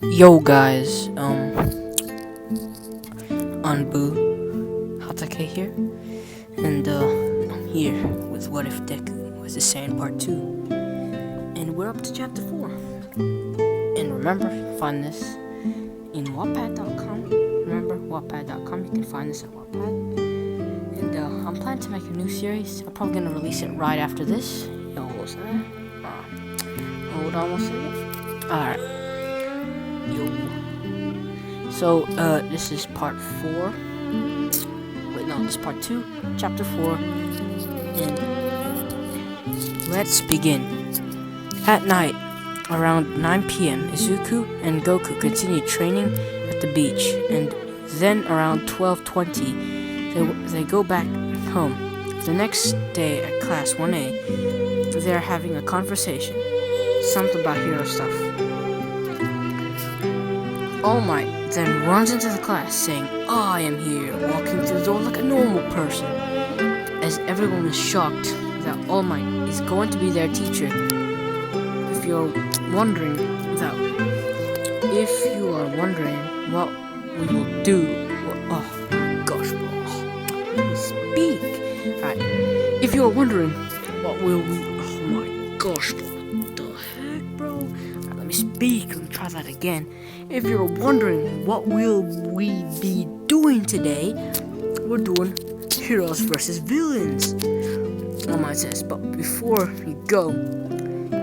Yo guys, Anbu Hatake here, and I'm here with What If Deku was the Saiyan Part 2, and we're up to Chapter 4. And remember, you can find this in Wattpad.com. Remember, Wattpad.com, you can find this at Wattpad. And I'm planning to make a new series. I'm probably going to release it right after this. Yo, what's that? Hold on one second. Alright. Yo. So, this is part 4. Wait, no, this is part 2, chapter 4. And let's begin. At night, around 9 p.m., Izuku and Goku continue training at the beach. And then around 12:20, they go back home. The next day at class 1A, they're having a conversation. Something about hero stuff. All Might then runs into the class saying, "I am here," walking through the door like a normal person. As everyone is shocked that All Might is going to be their teacher. If you are wondering what we will do, oh my gosh, bro, let me speak. Alright, if you are wondering what will we, oh my gosh, bro, what the heck, bro? Alright, let me speak. Let me try that again. If you're wondering what will we be doing today, we're doing heroes versus villains. All Might says, but before you go,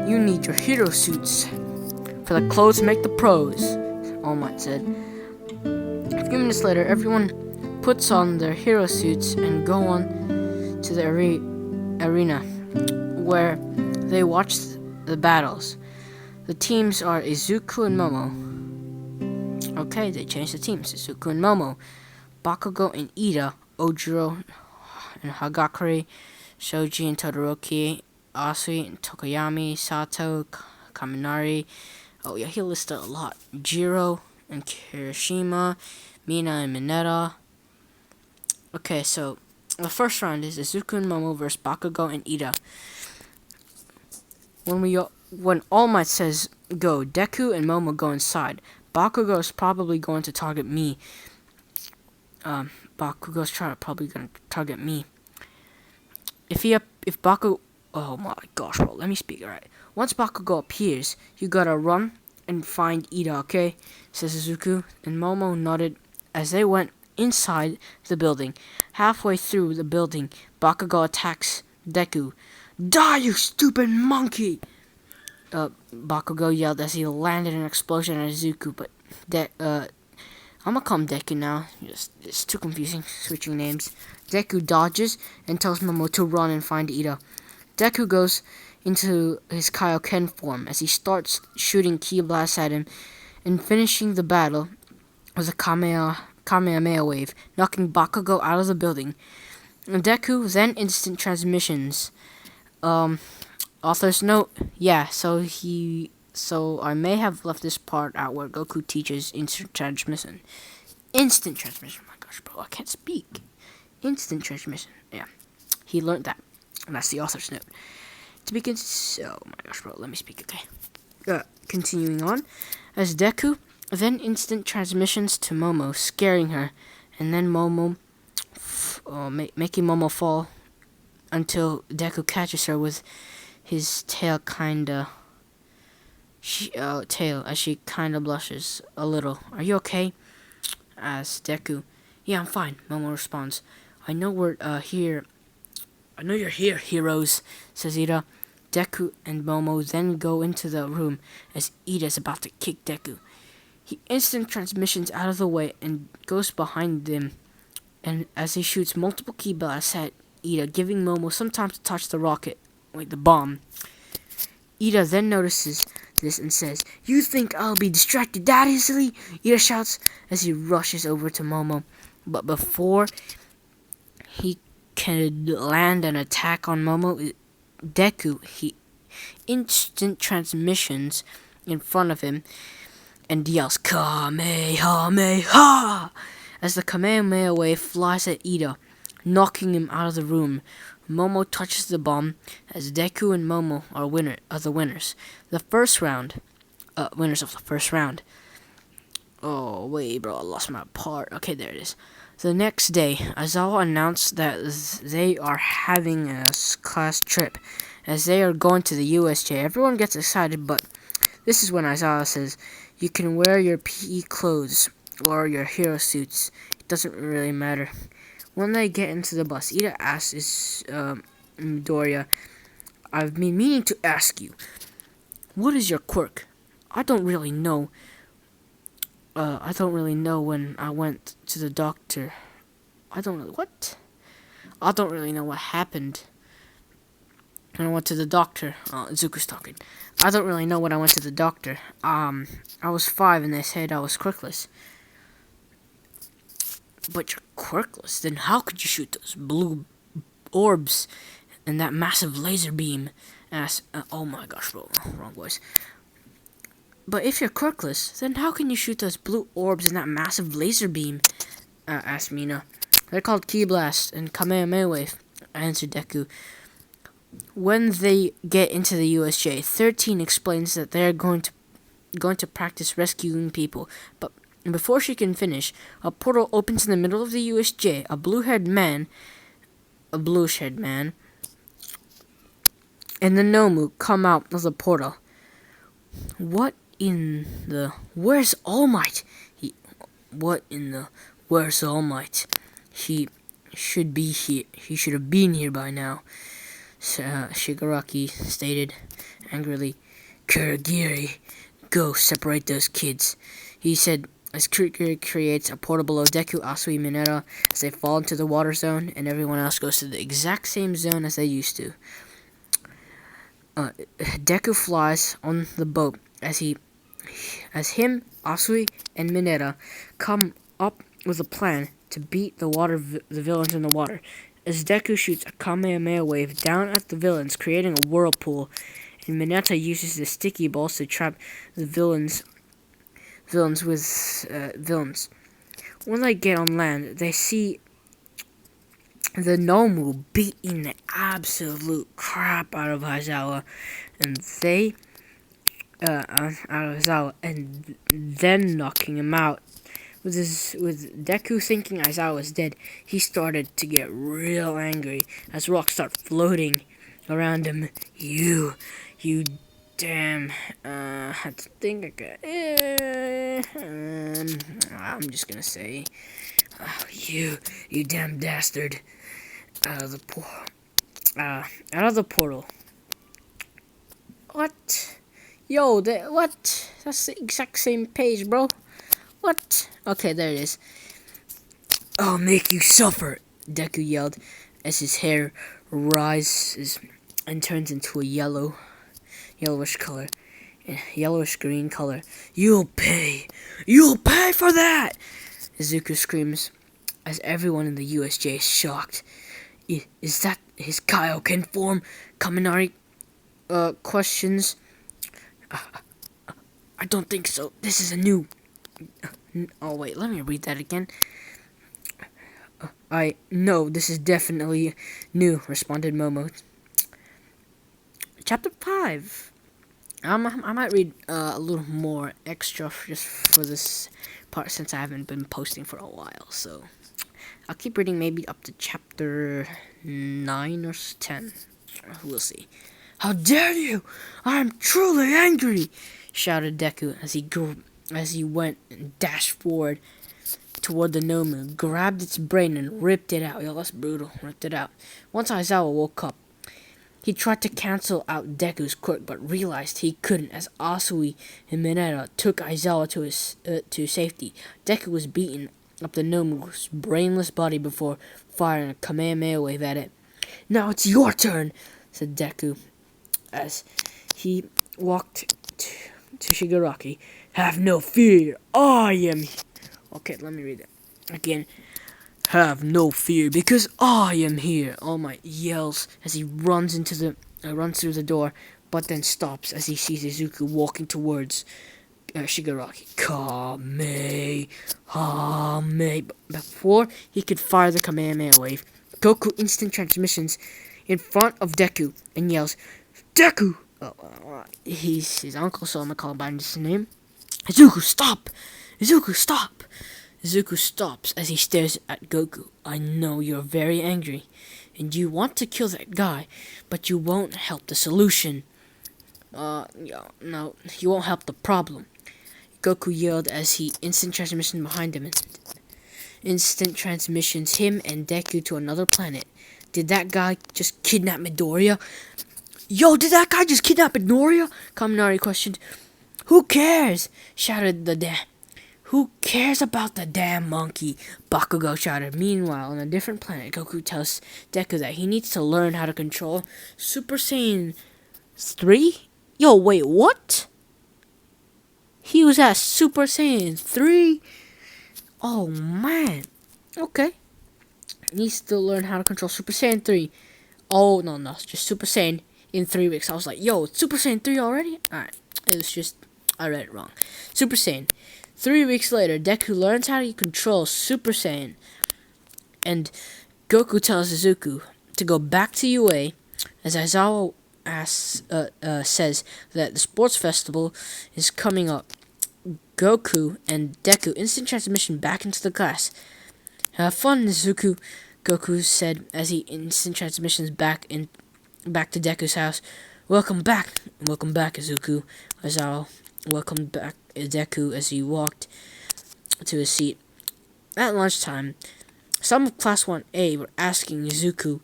you need your hero suits. For the clothes make the pros, All Might said. A few minutes later, everyone puts on their hero suits and go on to the arena, where they watch the battles. The teams are Izuku and Momo. Okay, they changed the teams. Izuku and Momo, Bakugo and Ida, Ojiro and Hagakure, Shoji and Todoroki, Asui and Tokoyami, Sato, Kaminari. Oh yeah, he listed a lot. Jiro and Kirishima, Mina and Mineta. Okay, so the first round is Izuku and Momo versus Bakugo and Ida. When All Might says go, Deku and Momo go inside. Bakugo is probably going to target me. Bakugo's probably going to target me. If Bakugo, oh my gosh, bro, let me speak. Alright, once Bakugo appears, you gotta run and find Ida, okay? Says Izuku, and Momo nodded as they went inside the building. Halfway through the building, Bakugo attacks Deku. Die, you stupid monkey! Bakugo yelled as he landed an explosion at Izuku, but I'm gonna call him Deku now. It's too confusing, switching names. Deku dodges and tells Momo to run and find Ida. Deku goes into his Kaioken form as he starts shooting ki blasts at him and finishing the battle with a Kamehameha wave, knocking Bakugo out of the building. And Deku then instant transmissions. Author's note, yeah, so I may have left this part out where Goku teaches instant transmission. Instant transmission, my gosh, bro, I can't speak. Instant transmission, yeah. He learned that, and that's the author's note. Oh my gosh, bro, let me speak, okay. Continuing on, as Deku then instant transmissions to Momo, scaring her, and then Momo, making Momo fall until Deku catches her with his tail as she kinda blushes a little. Are you okay? Asks Deku. Yeah, I'm fine, Momo responds. I know you're here, heroes, says Ida. Deku and Momo then go into the room as Ida's about to kick Deku. He instant transmissions out of the way and goes behind them, and as he shoots multiple ki blasts at Ida, giving Momo some time to touch the bomb. Ida then notices this and says, "You think I'll be distracted that easily?" Ida shouts as he rushes over to Momo. But before he can land an attack on Momo, Deku, he instant transmissions in front of him and yells, "Kamehameha!" as the Kamehameha wave flies at Ida, knocking him out of the room. Momo touches the bomb as Deku and Momo are the winners. The first round, winners of the first round. Oh, wait, bro, I lost my part. Okay, there it is. The next day, Aizawa announced that they are having a class trip, as they are going to the USJ. Everyone gets excited, but this is when Aizawa says, you can wear your PE clothes or your hero suits. It doesn't really matter. When they get into the bus, Ida asks Midoriya, I've been meaning to ask you, what is your quirk? I don't really know. I don't really know when I went to the doctor. I don't really, what? I don't really know what happened when I went to the doctor. Zuko's talking. I don't really know when I went to the doctor. I was 5 and they said I was quirkless. But you're quirkless? Then how could you shoot those blue orbs and that massive laser beam? Oh my gosh, bro, wrong voice. But if you're quirkless, then how can you shoot those blue orbs in that massive laser beam? Asked Mina. They're called Ki Blast and Kamehameha Wave, answered Deku. When they get into the USJ, 13 explains that they're going to practice rescuing people. But before she can finish, a portal opens in the middle of the USJ. A bluish-haired man, and the Nomu come out of the portal. Where's All Might? Where's All Might? He should be here. He should have been here by now. Shigaraki stated angrily. Kurogiri, go separate those kids. He said as Kurogiri creates a portal below Deku, Asui, Mineta as they fall into the water zone, and everyone else goes to the exact same zone as they used to. Deku flies on the boat as him, Asui, and Mineta come up with a plan to beat the villains in the water. As Deku shoots a Kamehameha Wave down at the villains, creating a whirlpool, and Mineta uses the sticky balls to trap the villains. When they get on land, they see the Nomu beating the absolute crap out of Aizawa, and then knocking him out. With Deku thinking Aizawa was dead, he started to get real angry as rocks start floating around him. You damn, I think I got, I'm just gonna say, you damn dastard, out of the portal. What? Yo, what? That's the exact same page, bro. What? Okay, there it is. I'll make you suffer, Deku yelled as his hair rises and turns into a yellowish green color. You'll pay for that! Izuku screams as everyone in the USJ is shocked. Is that his Kaioken form? Kaminari questions. I don't think so. This is a new... Oh wait, let me read that again. No, this is definitely new, responded Momo. Chapter 5. I might read a little more extra just for this part since I haven't been posting for a while, so I'll keep reading maybe up to chapter 9 or 10. We'll see. How dare you! I am truly angry! Shouted Deku as he went and dashed forward toward the Nomu, grabbed its brain and ripped it out. Yo, that's brutal. Ripped it out. Once Aizawa woke up, he tried to cancel out Deku's quirk, but realized he couldn't as Asui and Mineta took Aizawa to safety. Deku was beating up the Nomu's brainless body before firing a Kamehameha Wave at it. Now it's your turn, said Deku as he walked to Shigaraki. Have no fear, I am... Okay, let me read it again. Have no fear, because I am here. All Might yells as he runs through the door, but then stops as he sees Izuku walking towards Shigaraki. Kamehameha. Before he could fire the Kamehameha Wave, Goku instant transmissions in front of Deku and yells, Deku! He's his uncle, so I'm gonna call him by his name. Izuku, stop! Izuku, stop! Izuku stops as he stares at Goku. I know you're very angry, and you want to kill that guy, but you won't help the solution. No, you won't help the problem. Goku yelled as he instant transmission behind him. Instant transmissions him and Deku to another planet. Did that guy just kidnap Midoriya? Yo, did that guy just kidnap Midoriya? Kaminari questioned. Who cares? Shouted the damn. Who cares about the damn monkey? Bakugo shouted. Meanwhile, on a different planet, Goku tells Deku that he needs to learn how to control Super Saiyan 3? Yo, wait, what? He was at Super Saiyan 3? Oh, man. Okay. Needs to learn how to control Super Saiyan 3. Oh, no, it's just Super Saiyan in 3 weeks. I was like, yo, it's Super Saiyan 3 already? Alright. It was just, I read it wrong. Super Saiyan. 3 weeks later, Deku learns how to control Super Saiyan. And Goku tells Izuku to go back to UA, as Aizawa says that the sports festival is coming up. Goku and Deku instant transmission back into the class. Have fun, Izuku, Goku said as he instant transmissions back to Deku's house. Welcome back, Izuku. Aizawa welcomed back Deku as he walked to his seat. At lunchtime, some of Class 1A were asking Deku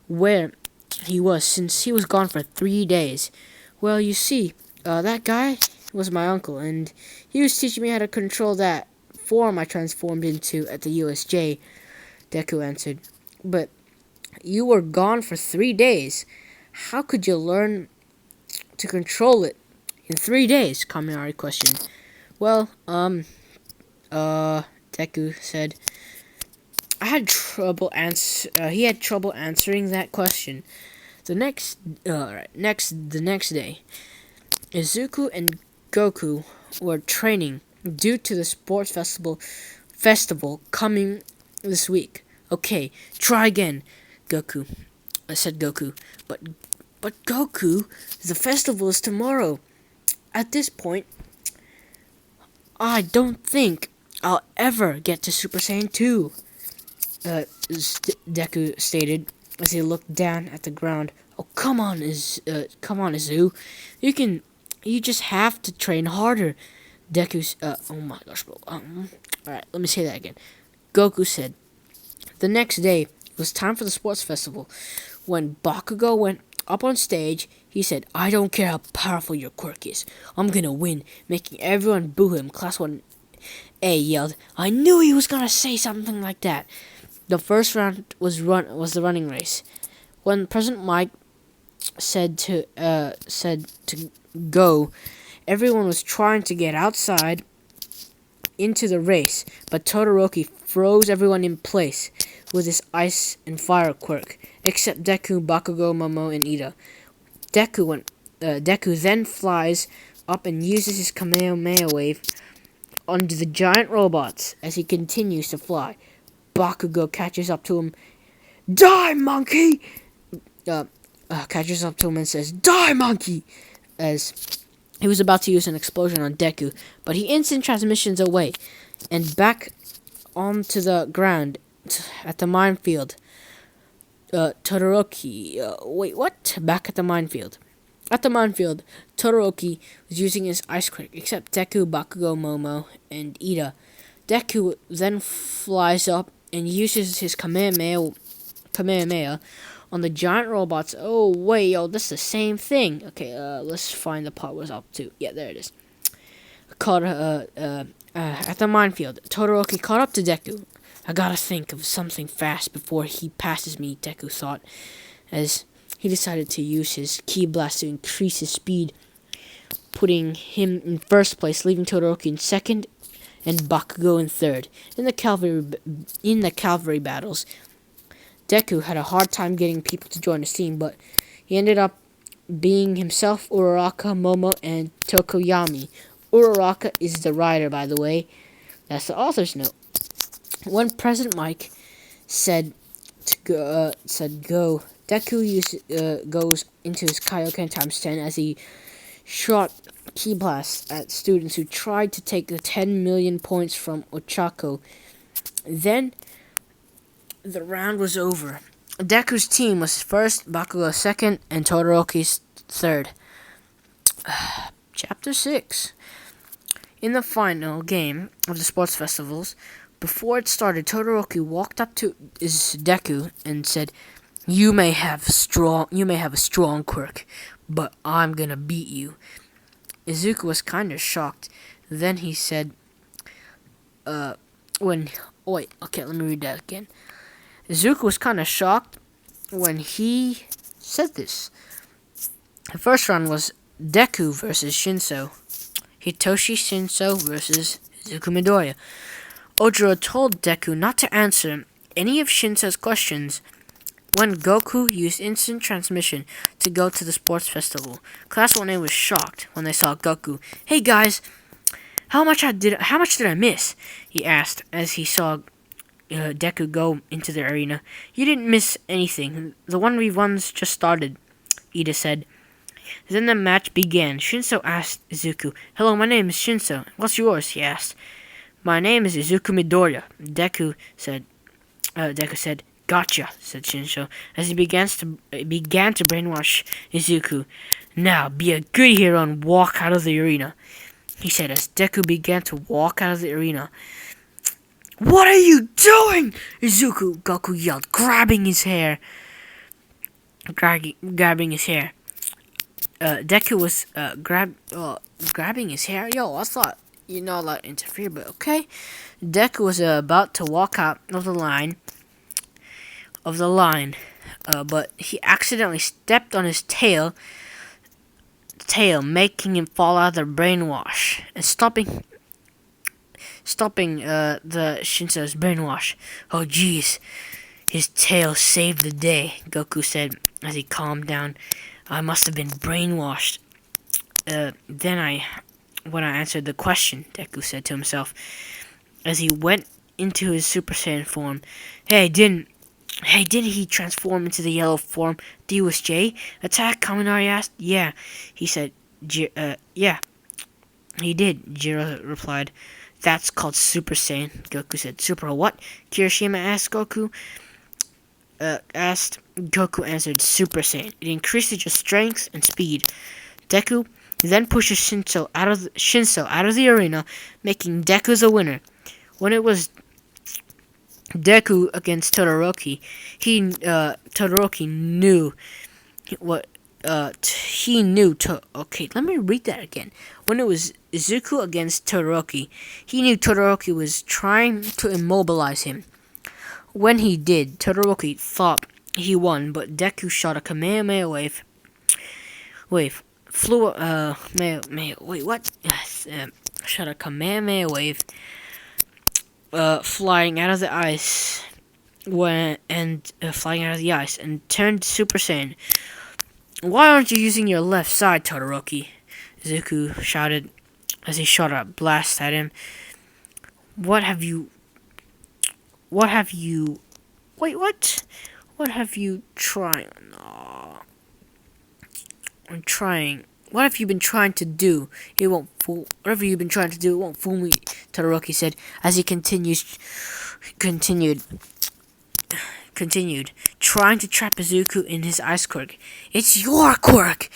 where he was since he was gone for 3 days. Well, you see, that guy was my uncle, and he was teaching me how to control that form I transformed into at the USJ, Deku answered. But you were gone for 3 days. How could you learn to control it in 3 days? Kaminari questioned. Well, Deku said. He had trouble answering that question. The next day, Izuku and Goku were training due to the sports festival coming this week. Okay, try again, said Goku. But Goku, the festival is tomorrow. At this point, I don't think I'll ever get to Super Saiyan 2, Deku stated as he looked down at the ground. Oh, come on, Izu. You just have to train harder. Deku's, oh my gosh, bro. Alright, let me say that again. Goku said. The next day, it was time for the sports festival. When Bakugo went up on stage, he said, I don't care how powerful your quirk is. I'm gonna win, making everyone boo him. Class 1A yelled. I knew he was gonna say something like that. The first round was the running race. When President Mike said to go, everyone was trying to get outside into the race, but Todoroki froze everyone in place with his ice and fire quirk, except Deku, Bakugo, Momo, and Ida. Deku then flies up and uses his Kamehameha wave onto the giant robots as he continues to fly. Bakugo catches up to him. Die, monkey! Catches up to him and says, Die, monkey! As he was about to use an explosion on Deku, but he instant transmissions away and back onto the ground at the minefield. Todoroki, wait, what? Back at the minefield. At the minefield, Todoroki was using his ice quirk, except Deku, Bakugo, Momo, and Ida. Deku then flies up and uses his Kamehameha on the giant robots. Oh, wait, yo, this is the same thing. Okay, let's find the part where it's up to. Yeah, there it is. At the minefield, Todoroki caught up to Deku. I gotta think of something fast before he passes me, Deku thought, as he decided to use his ki blast to increase his speed, putting him in first place, leaving Todoroki in second and Bakugo in third. In the cavalry battles, Deku had a hard time getting people to join his team, but he ended up being himself, Uraraka, Momo, and Tokoyami. Uraraka is the rider, by the way. That's the author's note. When President Mike said go, Deku goes into his Kaioken times 10 as he shot ki blasts at students who tried to take the 10 million points from Ochako. Then the round was over. Deku's team was first, Bakugo second, and Todoroki's third. Chapter 6. In the final game of the sports festivals, before it started, Todoroki walked up to his Deku and said, You may have a strong quirk, but I'm gonna beat you." Izuku was kind of shocked. Then he said, let me read that again. Izuku was kind of shocked when he said this. The first round was Deku versus Shinso. Hitoshi Shinso versus Izuku Midoriya. Ojiro told Deku not to answer any of Shinso's questions when Goku used instant transmission to go to the sports festival. Class 1A was shocked when they saw Goku. "Hey guys, how much did I miss?" he asked as he saw Deku go into the arena. "You didn't miss anything. The 1v1s just started," Ida said. Then the match began. Shinso asked Izuku, "Hello, my name is Shinso. What's yours?" he asked. "My name is Izuku Midoriya," Deku said. "Gotcha," said Shinso, as he began to brainwash Izuku. "Now, be a good hero and walk out of the arena," he said as Deku began to walk out of the arena. "What are you doing?" Goku yelled, grabbing his hair. Deku was grabbing his hair. Yo, I thought you're not allowed to interfere, but okay. Deku was about to walk out of the line, but he accidentally stepped on his tail, making him fall out of the brainwash and stopping the Shinso's brainwash. "Oh jeez, his tail saved the day," Goku said as he calmed down. "I must have been brainwashed. When I answered the question," Deku said to himself as he went into his Super Saiyan form. Didn't he transform into the yellow form? D was J? Attack, Kaminari asked. "Yeah," he said. "Yeah, he did," Jiro replied. "That's called Super Saiyan," Goku said. "Super what?" Kirishima asked Goku. Goku answered, "Super Saiyan. It increases your strength and speed." Deku then pushes Shinso out of the arena, making Deku the winner. When it was Deku against Todoroki, Todoroki knew what he knew. Okay, let me read that again. When it was Izuku against Todoroki, he knew Todoroki was trying to immobilize him. When he did, Todoroki thought he won, but Deku shot a Kamehameha shot a Kamehameha wave, flying out of the ice and turned Super Saiyan. "Why aren't you using your left side, Todoroki?" Izuku shouted as he shot a blast at him. What have you been trying to do? Whatever you've been trying to do, it won't fool me, Todoroki said as he continued, trying to trap Izuku in his ice quirk. "It's your quirk!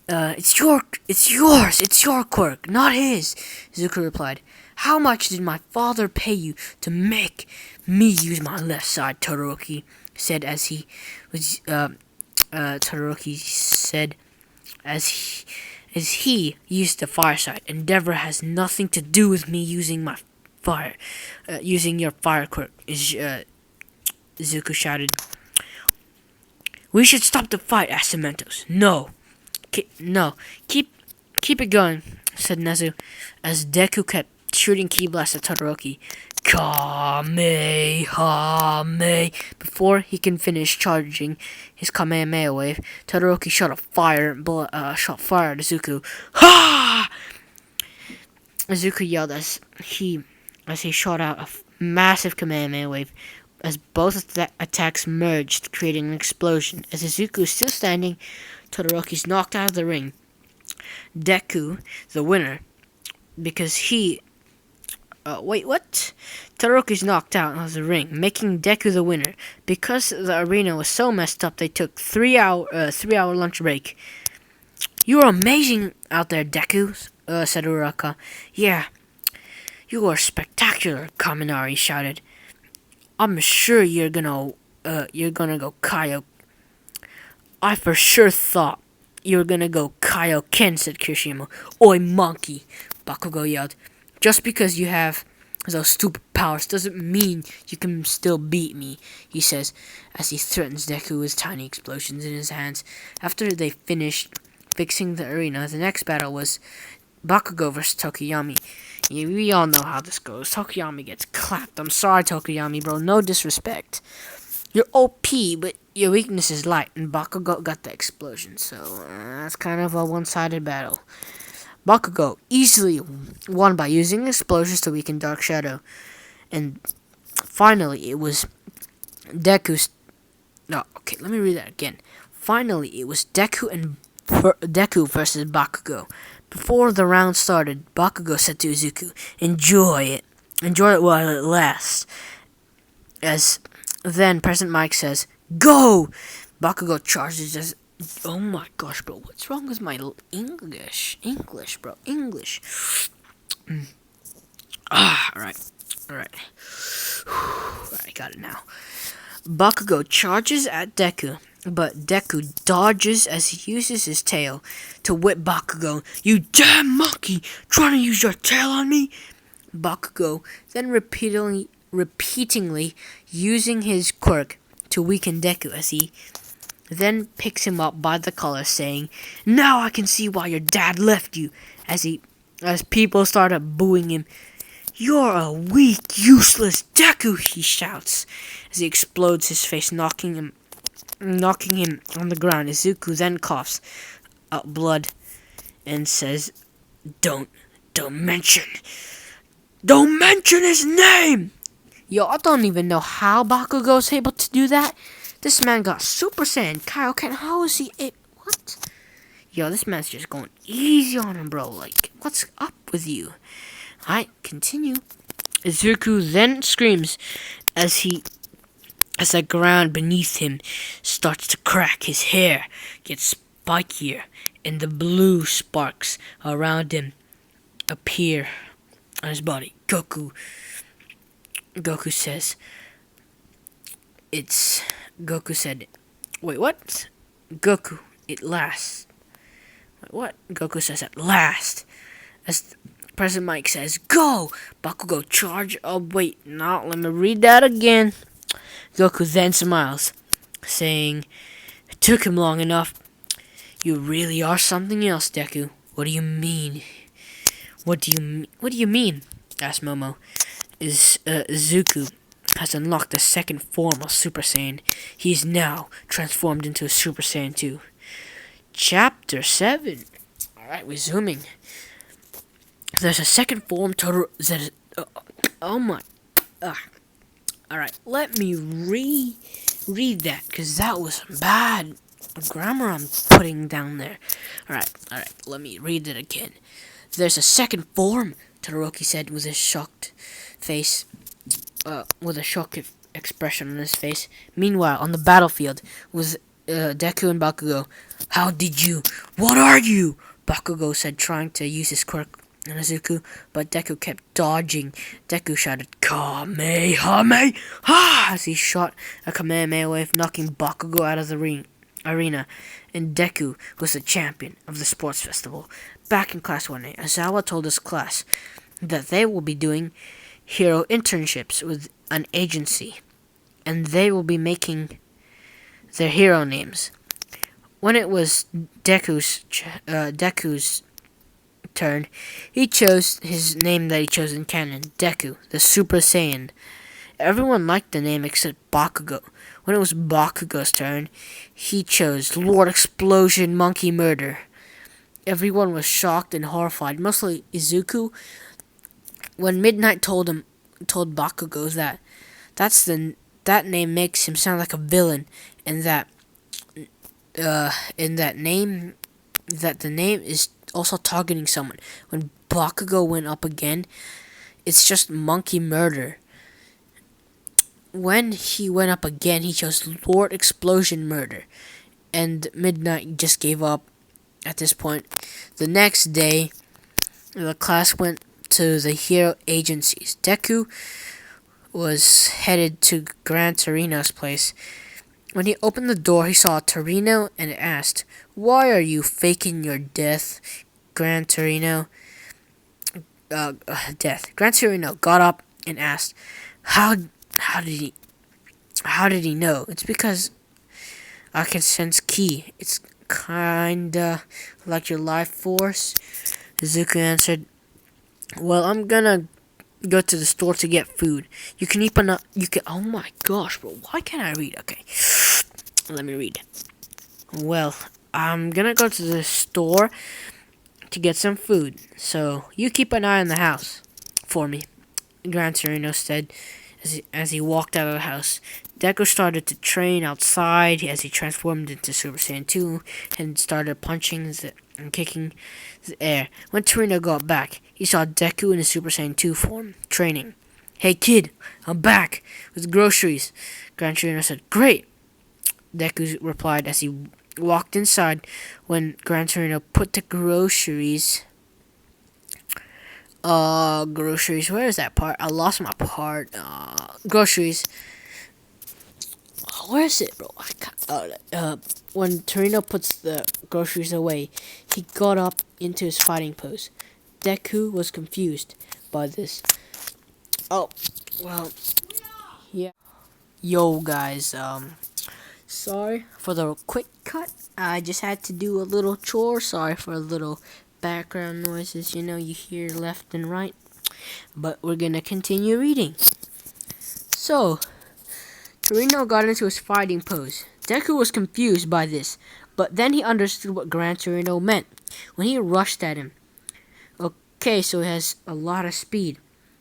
It's your quirk, not his," Izuku replied. "How much did my father pay you to make me use my left side?" Todoroki said as he used the fire side. "Endeavor has nothing to do with me using your fire quirk," Izuku shouted. "We should stop the fight," asked Cementos. No, keep it going," said Nezu, as Deku kept shooting ki blasts at Todoroki. Kamehameha. Before he can finish charging his Kamehameha wave, Todoroki shot fire at Izuku. Ha! Izuku yelled as he shot out a massive Kamehameha wave. As both attacks merged, creating an explosion. As Izuku is still standing, Todoroki's knocked out of the ring. Deku the winner because he. Wait, what? Todoroki's knocked out of the ring, making Deku the winner. Because the arena was so messed up, they took 3-hour lunch break. You are amazing out there, Deku, said Uraka. Yeah, you are spectacular, Kaminari shouted. I'm sure you're gonna go Kaio. I for sure thought you were gonna go Kaioken, said Kirishima. Oi, monkey, Bakugo yelled. Just because you have those stupid powers doesn't mean you can still beat me, he says, as he threatens Deku with tiny explosions in his hands. After they finished fixing the arena, the next battle was Bakugo vs. Tokuyami. Yeah, we all know how this goes. Tokuyami gets clapped. I'm sorry, Tokuyami, bro. No disrespect. You're OP, but your weakness is light, and Bakugo got the explosion, so that's kind of a one-sided battle. Bakugo easily won by using explosions to weaken Dark Shadow. And finally, it was Deku's... No, okay, let me read that again. Finally, it was Deku versus Bakugo. Before the round started, Bakugo said to Izuku, Enjoy it. Enjoy it while it lasts. As then President Mike says, Go! Bakugo charges as... Oh my gosh, bro. What's wrong with my English? English, bro. English. Alright. Alright, got it now. Bakugo charges at Deku, but Deku dodges as he uses his tail to whip Bakugo. You damn monkey! Trying to use your tail on me? Bakugo then repeatedly using his quirk to weaken Deku as he then picks him up by the collar, saying, Now I can see why your dad left you, as people started booing him. You're a weak, useless Deku, he shouts, as he explodes his face, knocking him on the ground. Izuku then coughs out blood and says, Don't mention his name! Yo, I don't even know how Bakugo's able to do that. This man got Super Saiyan Kaioken. How is he what? Yo, this man's just going easy on him, bro. Like, what's up with you? Alright, continue. Izuku then screams as the ground beneath him starts to crack. His hair gets spikier, and the blue sparks around him appear on his body. Goku says, Goku said, wait, what? Goku, it lasts. Wait, what? Goku says, at last. As President Mike says, go! Bakugo charge. Oh, wait, no, let me read that again. Goku then smiles, saying, it took him long enough. You really are something else, Deku. What do you mean? What do you mean? Asked Momo. Izuku has unlocked the second form of Super Saiyan. He is now transformed into a Super Saiyan 2. Chapter 7. Alright, resuming. There's a second form oh my. Alright, let me read that, because that was some bad grammar I'm putting down there. Alright, let me read it again. There's a second form, Todoroki said with a shocked face, with a shocked expression on his face. Meanwhile, on the battlefield, with Deku and Bakugo. How did you? What are you? Bakugo said, trying to use his quirk on Izuku, but Deku kept dodging. Deku shouted, Kamehameha! As he shot a Kamehameha wave, knocking Bakugo out of the arena. And Deku was the champion of the sports festival. Back in class one day, Aizawa told his class that they will be doing hero internships with an agency, and they will be making their hero names. When it was Deku's turn, he chose his name that he chose in canon, Deku, the Super Saiyan. Everyone liked the name except Bakugo. When it was Bakugo's turn, he chose Lord Explosion Monkey Murder. Everyone was shocked and horrified, mostly Izuku. When Midnight told Bakugo that name makes him sound like a villain, and that the name is also targeting someone. When Bakugo went up again, it's just monkey murder. When he went up again, he chose Lord Explosion murder. And Midnight just gave up at this point. The next day, the class went to the hero agencies. Deku was headed to Gran Torino's place. When he opened the door, he saw Torino and asked, "Why are you faking your death, Gran Torino?" Gran Torino got up and asked, How did he know?" "It's because I can sense ki. It's kinda like your life force." Izuku answered, "Well, I'm gonna go to the store to get food. You can eat enough. You can. Oh my gosh, bro! Why can't I read? Okay, let me read. Well, I'm gonna go to the store to get some food. So you keep an eye on the house for me," Gran Torino said as he walked out of the house. Deku started to train outside as he transformed into Super Saiyan 2 and started punching and kicking the air. When Torino got back, he saw Deku in his Super Saiyan 2 form, training. "Hey kid, I'm back with groceries," Gran Torino said. "Great," Deku replied as he walked inside. When Gran Torino put the groceries, where is that part? I lost my part. Groceries. Where is it, bro? When Torino puts the groceries away, he got up into his fighting pose. Deku was confused by this. Oh, well, yeah. Yo, guys, sorry for the quick cut. I just had to do a little chore. Sorry for a little background noises, you hear left and right. But we're gonna continue reading. So, Torino got into his fighting pose. Deku was confused by this, but then he understood what Gran Torino meant when he rushed at him. Okay, so he has a lot of speed.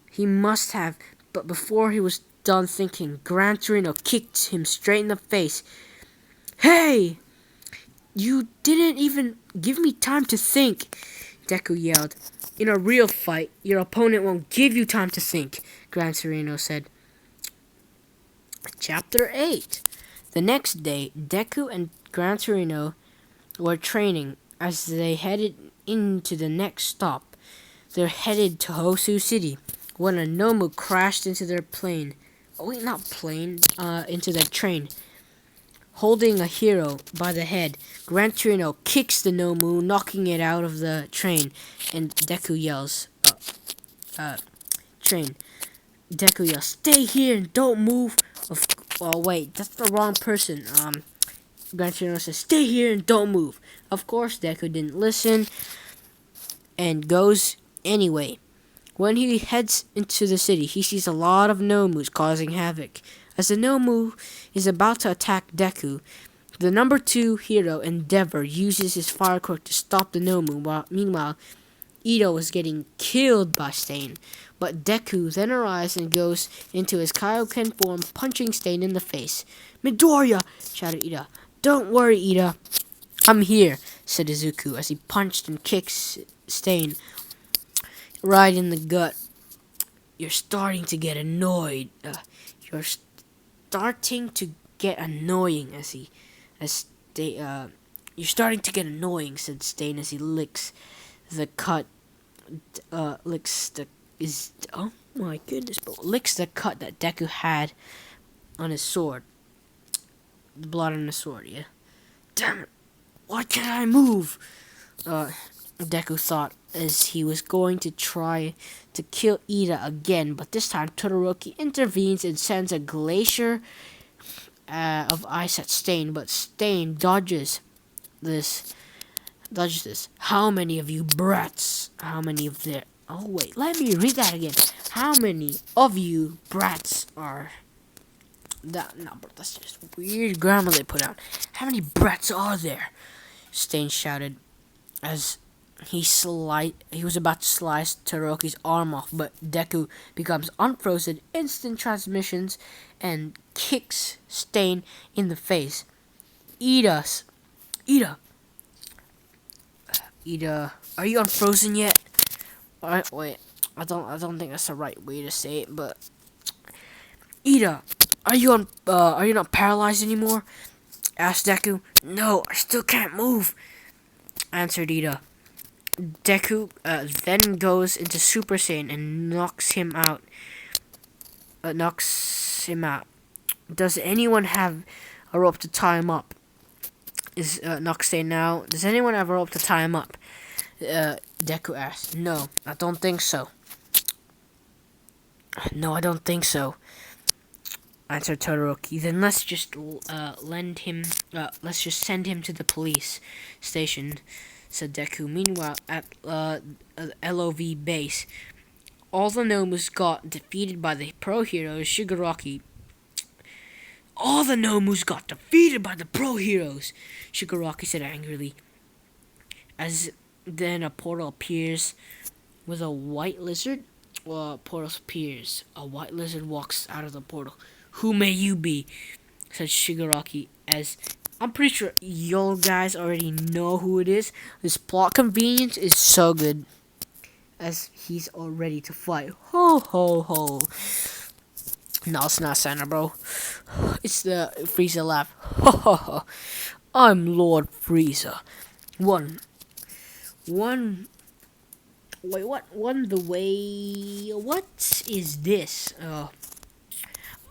He must have, but before he was done thinking, Gran Torino kicked him straight in the face. "Hey! You didn't even give me time to think," Deku yelled. "In a real fight, your opponent won't give you time to think," Gran Torino said. Chapter 8. The next day, Deku and Gran Torino were training as they headed into the next stop. They're headed to Hosu City when a Nomu crashed into their plane. Into their train. Holding a hero by the head, Gran Torino kicks the Nomu, knocking it out of the train, and Deku yells, Deku yells, "Stay here and don't move." Wait, that's the wrong person. Gran Torino says, "Stay here and don't move." Of course, Deku didn't listen and goes anyway. When he heads into the city, he sees a lot of Nomus causing havoc. As the Nomu is about to attack Deku, the number 2 hero, Endeavor, uses his fire quirk to stop the Nomu. Meanwhile, Ito is getting killed by Stain. But Deku then arrives and goes into his Kaioken form, punching Stain in the face. "Midoriya!" shouted Ida. "Don't worry, Ida. I'm here," said Izuku as he punched and kicked Stain right in the gut. You're starting to get annoying, You're starting to get annoying, said Stain as he licks the cut. Licks the cut that Deku had on his sword. The blood on his sword, yeah. Damn it! Why can't I move? Deku thought as he was going to try to kill Ida again, but this time Todoroki intervenes and sends a glacier of ice at Stain, but Stain dodges this. "How many of you brats? How many of their..." Oh wait, let me read that again. "How many of you brats are..." No, bro, that's just weird grammar they put out. "How many brats are there?" Stain shouted as he was about to slice Todoroki's arm off, but Deku becomes unfrozen, instant transmissions, and kicks Stain in the face. Ida Are you unfrozen yet? Alright, wait. I don't think that's the right way to say it, but Ida, are you not paralyzed anymore? Asked Deku. No, I still can't move, answered Ida. Deku then goes into Super Saiyan and knocks him out. Does anyone have a rope to tie him up? Is Nox saying now? Does anyone have a rope to tie him up? Deku asked. No, I don't think so. No, I don't think so, answered Todoroki. Then let's just let's just send him to the police station, said Deku. Meanwhile, at LOV base, all the Nomus got defeated by the pro heroes Shigaraki. All the Nomus got defeated by the pro heroes, Shigaraki said angrily. As then a portal appears with a white lizard. Portal appears. A white lizard walks out of the portal. Who may you be? Said Shigaraki. As I'm pretty sure you guys already know who it is. This plot convenience is so good. As he's all ready to fight. Ho ho ho. No, it's not Santa, bro. It's the Frieza laugh. Ho ho ho. I'm Lord Frieza. Wait, what? What is this?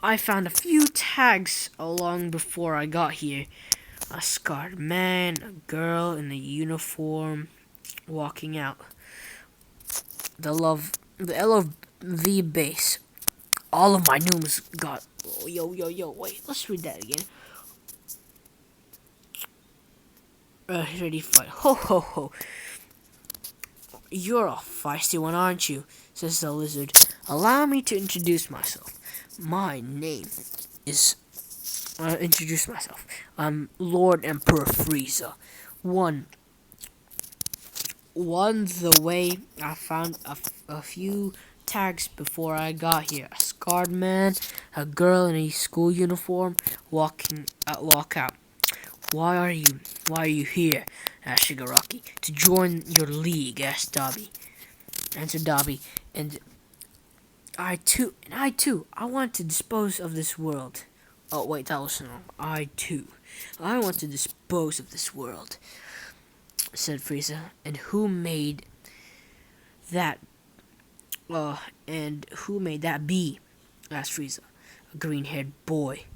I found a few tags along before I got here. A scarred man, a girl in a uniform, walking out. The LOV base. All of my Nooms got. Yo. Wait, let's read that again. Ready to fight. Ho ho ho. You're a feisty one, aren't you? Says the lizard. Allow me to introduce myself. My name is... introduce myself. I'm Lord Emperor Frieza. The way I found a few tags before I got here. A scarred man, a girl in a school uniform, walk out. Why are you here? Asked Shigaraki. To join your league, asked Dabi. Answered Dabi. And I too, I want to dispose of this world. Oh wait, that was wrong. I want to dispose of this world, said Frieza. And who made that be? Asked Frieza. A green-haired boy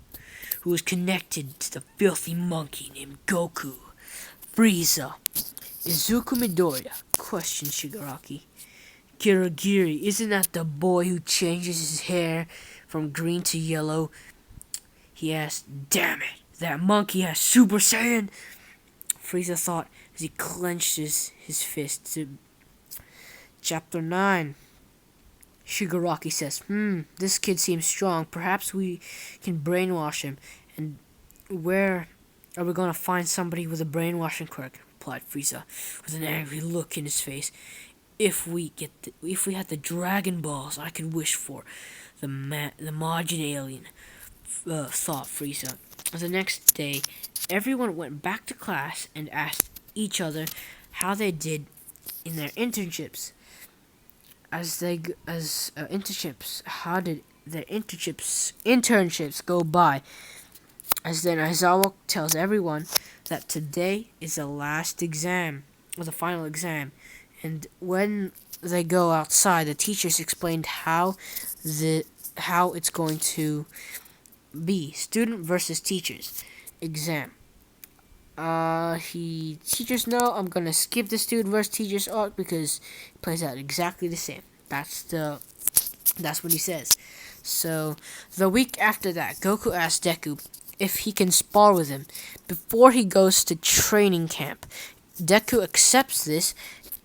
who was connected to the filthy monkey named Goku. Frieza. Izuku Midoriya, questioned Shigaraki. Kirigiri, isn't that the boy who changes his hair from green to yellow? He asked. Damn it, that monkey has Super Saiyan! Frieza thought as he clenched his fist. Chapter 9. Shigaraki says, this kid seems strong. Perhaps we can brainwash him. And where are we going to find somebody with a brainwashing quirk? Replied Frieza, with an angry look in his face. If we had the Dragon Balls I could wish for, the Majin alien, thought Frieza. The next day, everyone went back to class and asked each other how they did in their internships. How did their internships go by? As then Aizawa tells everyone that today is the last exam, or the final exam, and when they go outside, the teachers explained how it's going to be. Student versus teachers exam. Teachers know I'm gonna skip the student versus teachers arc because it plays out exactly the same. That's what he says. So the week after that, Goku asks Deku if he can spar with him before he goes to training camp. Deku accepts this,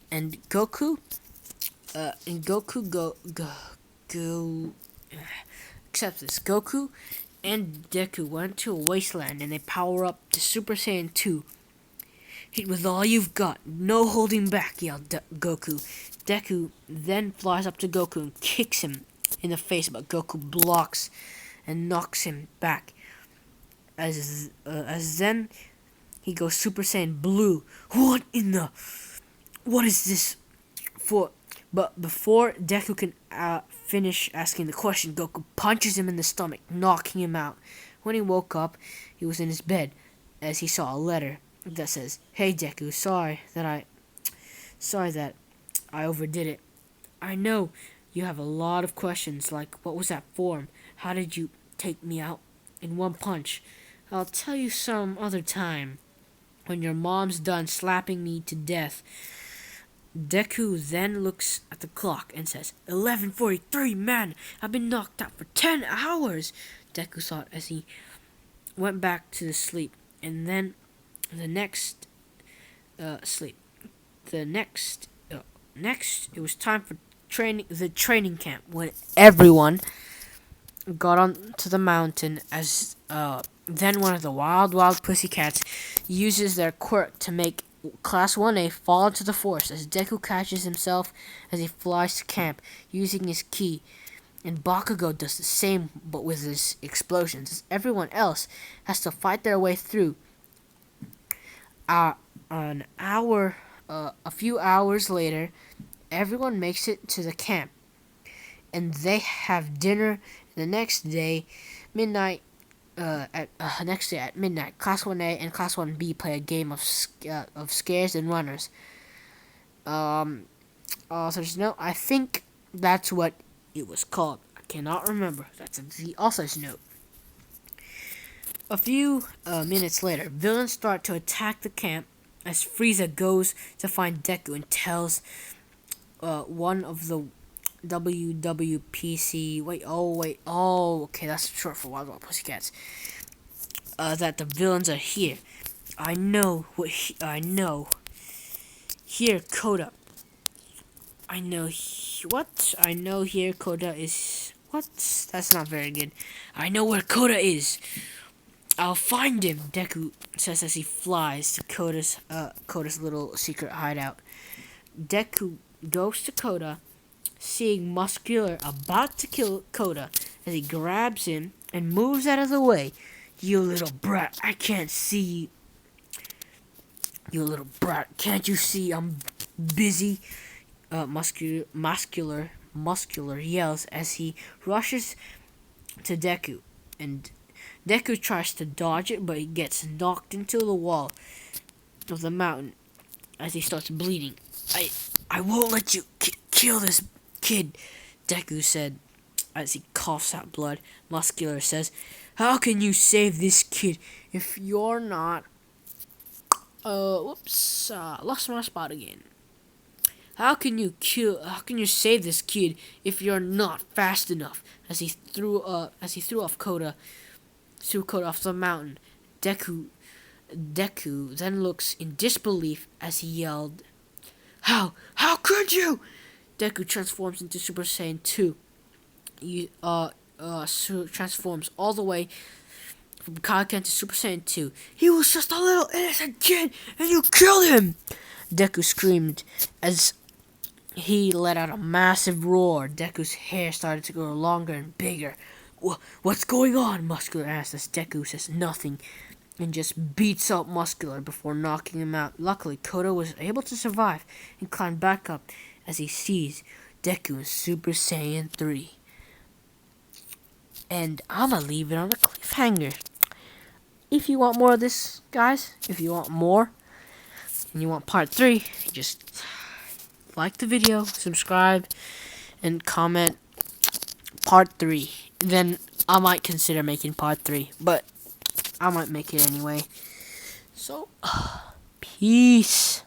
and Goku accepts this. Goku and Deku went to a wasteland and they power up to Super Saiyan 2. Hit with all you've got, no holding back, yelled Goku. Deku then flies up to Goku and kicks him in the face, but Goku blocks and knocks him back. As then he goes Super Saiyan Blue. What in the... What is this for? But before Deku can finish asking the question, Goku punches him in the stomach, knocking him out. When he woke up, he was in his bed as he saw a letter that says, "Hey Deku, sorry that I overdid it. I know you have a lot of questions like what was that form? How did you take me out in one punch? I'll tell you some other time when your mom's done slapping me to death." Deku then looks at the clock and says, 11:43, man, I've been knocked out for 10 hours, Deku thought as he went back to the sleep. And then the next sleep. Next, it was time for the training camp when everyone got onto the mountain as then one of the wild pussycats uses their quirk to make Class 1A fall into the forest as Deku catches himself as he flies to camp using his ki. And Bakugo does the same but with his explosions as everyone else has to fight their way through. A few hours later, everyone makes it to the camp and they have dinner. The next day, at midnight, Class 1A and Class 1B play a game of scares and runners. Author's note, I think that's what it was called. I cannot remember. That's the author's note. A few minutes later, villains start to attack the camp as Frieza goes to find Deku and tells one of the WWPC. Okay, that's short for Wild Pussycats. That the villains are here. I know. Here, Koda. What? I know here Koda is. What? That's not very good. I know where Koda is. I'll find him, Deku says as he flies to Koda's little secret hideout. Deku goes to Koda, seeing Muscular about to kill Koda as he grabs him and moves out of the way. You little brat, I can't see. You little brat, can't you see I'm busy? Muscular yells as he rushes to Deku, and Deku tries to dodge it, but he gets knocked into the wall of the mountain as he starts bleeding. I won't let you kill this kid, Deku said as he coughs out blood. Muscular says, how can you save this kid if you're not... lost my spot again. How can you save this kid if you're not fast enough? As he threw off Koda off the mountain. Deku then looks in disbelief as he yelled, How could you? Deku transforms into Super Saiyan 2. Transforms all the way from Kaioken to Super Saiyan 2. He was just a little innocent kid, and you killed him! Deku screamed as he let out a massive roar. Deku's hair started to grow longer and bigger. What's going on? Muscular asked as Deku says nothing and just beats up Muscular before knocking him out. Luckily, Koda was able to survive and climb back up as he sees Deku in Super Saiyan 3. And I'ma leave it on a cliffhanger. If you want more of this, guys, if you want more, and you want part 3, just like the video, subscribe, and comment part 3. Then I might consider making part 3, but I might make it anyway. So, peace.